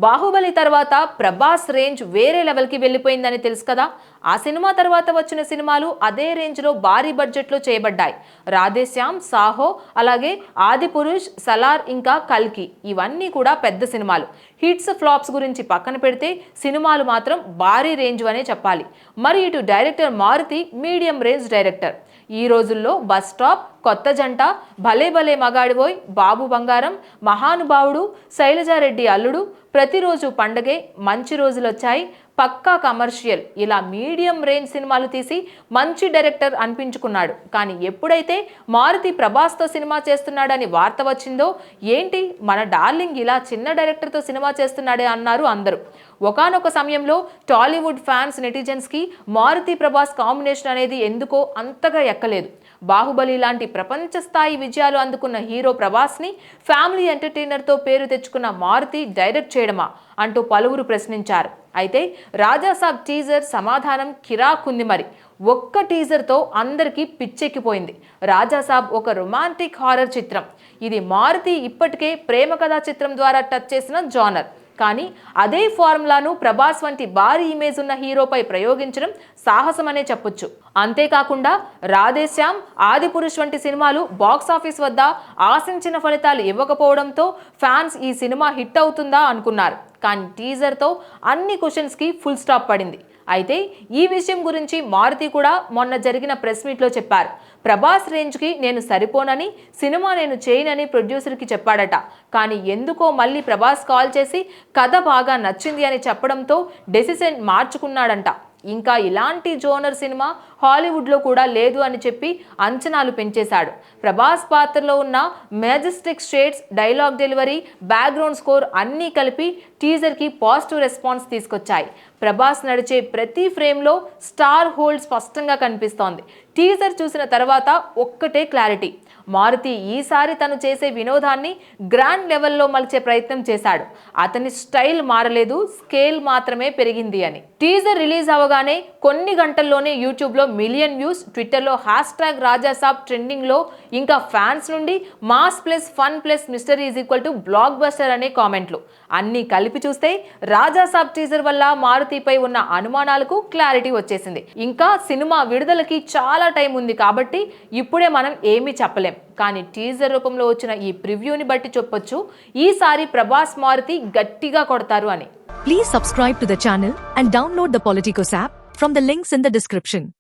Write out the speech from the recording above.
బాహుబలి తర్వాత ప్రభాస్ రేంజ్ వేరే లెవెల్కి వెళ్ళిపోయిందని తెలుసు కదా. ఆ సినిమా తర్వాత వచ్చిన సినిమాలు అదే రేంజ్లో భారీ బడ్జెట్లో చేయబడ్డాయి. రాధేశ్యామ్, సాహో, అలాగే ఆదిపురుష్, సలార్, ఇంకా కల్కి ఇవన్నీ కూడా పెద్ద సినిమాలు. హిట్స్ ఫ్లాప్స్ గురించి పక్కన పెడితే సినిమాలు మాత్రం భారీ రేంజ్ అనే చెప్పాలి. మరి ఇటు director Maruthi medium range director. ఈ రోజుల్లో బస్ స్టాప్, కొత్త జంట, భలే భలే మగాడివోయ్, బాబు బంగారం, మహానుభావుడు, శైలజారెడ్డి అల్లుడు, ప్రతిరోజు పండగే, మంచి రోజులొచ్చాయి, పక్కా కమర్షియల్ ఇలా మీడియం రేంజ్ సినిమాలు తీసి మంచి డైరెక్టర్ అనిపించుకున్నాడు. కానీ ఎప్పుడైతే మారుతి ప్రభాస్తో సినిమా చేస్తున్నాడని వార్త వచ్చిందో, ఏంటి మన డార్లింగ్ ఇలా చిన్న డైరెక్టర్తో సినిమా చేస్తున్నాడే అన్నారు అందరూ. ఒకానొక సమయంలో టాలీవుడ్ ఫ్యాన్స్, నెటిజన్స్కి మారుతి ప్రభాస్ కాంబినేషన్ అనేది ఎందుకో అంతగా ఎక్కలేదు. బాహుబలి లాంటి ప్రపంచ స్థాయి విజయాలు అందుకున్న హీరో ప్రభాస్ని ఫ్యామిలీ ఎంటర్టైనర్తో పేరు తెచ్చుకున్న మారుతి డైరెక్ట్ చేయడమా అంటూ పలువురు ప్రశ్నించారు. అయితే రాజాసాబ్ టీజర్ సమాధానం కిరాకుంది. మరి ఒక్క టీజర్తో అందరికీ పిచ్చెక్కిపోయింది. రాజాసాబ్ ఒక రొమాంటిక్ హారర్ చిత్రం. ఇది మారుతి ఇప్పటికే ప్రేమ కథా చిత్రం ద్వారా టచ్ చేసిన జానర్. కానీ అదే ఫార్ములాను ప్రభాస్ వంటి భారీ ఇమేజ్ ఉన్న హీరోపై ప్రయోగించడం సాహసమనే చెప్పొచ్చు. అంతేకాకుండా రాధేశ్యామ్, ఆదిపురుష్ వంటి సినిమాలు బాక్సాఫీస్ వద్ద ఆశించిన ఫలితాలు ఇవ్వకపోవడంతో ఫ్యాన్స్ ఈ సినిమా హిట్ అవుతుందా అనుకున్నారు. కానీ టీజర్తో అన్ని క్వశ్చన్స్కి ఫుల్ స్టాప్ పడింది. అయితే ఈ విషయం గురించి మారుతి కూడా మొన్న జరిగిన ప్రెస్ మీట్లో చెప్పారు. ప్రభాస్ రేంజ్కి నేను సరిపోనని, సినిమా నేను చేయనని ప్రొడ్యూసర్కి చెప్పాడట. కానీ ఎందుకో మళ్ళీ ప్రభాస్ కాల్ చేసి కథ బాగా నచ్చింది అని చెప్పడంతో డెసిషన్ మార్చుకున్నాడంట. ఇంకా ఇలాంటి జోనర్ సినిమా హాలీవుడ్లో కూడా లేదు అని చెప్పి అంచనాలు పెంచేశాడు. ప్రభాస్ పాత్రలో ఉన్న Majestic shades, dialogue delivery, background score అన్నీ కలిపి టీజర్కి పాజిటివ్ రెస్పాన్స్ తీసుకొచ్చాయి. ప్రభాస్ నడిచే ప్రతి ఫ్రేమ్లో స్టార్ హోల్డ్ స్పష్టంగా కనిపిస్తోంది. టీజర్ చూసిన తర్వాత ఒక్కటే క్లారిటీ, మారుతి ఈసారి తను చేసే వినోదాన్ని గ్రాండ్ లెవెల్లో మలిచే ప్రయత్నం చేశాడు. అతని స్టైల్ మారలేదు, స్కేల్ మాత్రమే పెరిగింది అని. టీజర్ రిలీజ్ అవగానే కొన్ని గంటల్లోనే యూట్యూబ్లో మిలియన్ వ్యూస్, ట్విట్టర్లో #రాజాసాబ్ ట్రెండింగ్లో, ఇంకా ఫ్యాన్స్ నుండి mass plus fun plus mister is equal to block buster అనే కామెంట్లు. అన్నీ కలిపి చూస్తే రాజాసాబ్ టీజర్ వల్ల మారుతిపై ఉన్న అనుమానాలకు క్లారిటీ వచ్చేసింది. ఇంకా సినిమా విడుదలకి చాలా టైం ఉంది కాబట్టి ఇప్పుడే మనం ఏమీ చెప్పలేం. కానీ టీజర్ రూపంలో వచ్చిన ఈ ప్రివ్యూని బట్టి చెప్పొచ్చు ఈసారి ప్రభాస్ మారుతి గట్టిగా కొడతారు అని. Please subscribe to the channel and download the Politicos app from the links in the description.